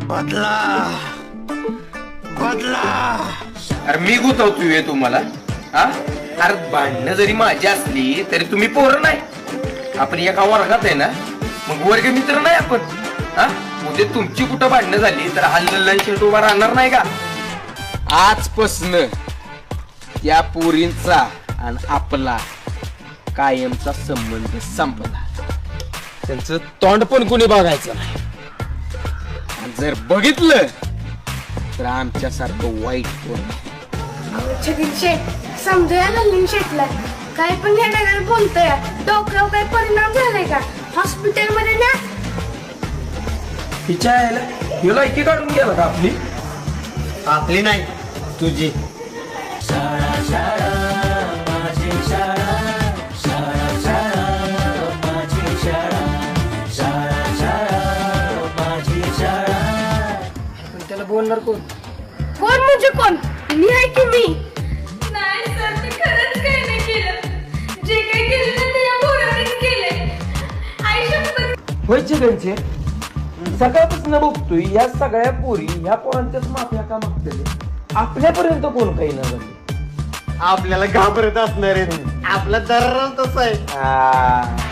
बदला बदला. अरे मी गुतवतोय तुम्हाला हा? अरे भांडणं जरी माझी असली तरी तुम्ही पोरं नाही. आपण एका वर्गात आहे ना, मग वर्ग मित्र नाही आपण हा? उद्या तुमची कुठं भांडणं झाली तर हा लल्लन शेट उभा राहणार नाही का? आजपासून त्या पोरींचा आणि आपला कायमचा संबंध संपला. त्यांचं तोंड पण कोणी बघायचं नाही. आणि जर बघितलं तर आमच्यासारखं वाईट कोण. छगन शेठ समजूया लल्लीन शेठला. काय पण या डायरेक्ट बोलतोय. डोक्यावर काही परिणाम झालाय का? हॉस्पिटल मध्ये ना हिच्या ह्यो लायकी काढून गेला का आपली? आपली नाही तुझी. पण त्याला बोलणार कोण? कोण म्हणजे कोण? मी आहे की मी? नाही सर, मी खरंच काही नाही केलं. जे काही केलं ना ते या पोरानेच केलंय. आई शपथ. होय छगनचे, सकाळपासून बघतोय या सगळ्या पोरी ह्या पोरांच्याच माफिया का मागतले. आपल्यापर्यंत कोण काही ना झालं. आपल्याला घाबरत असणार आहे. आपला दररोज तसा आहे.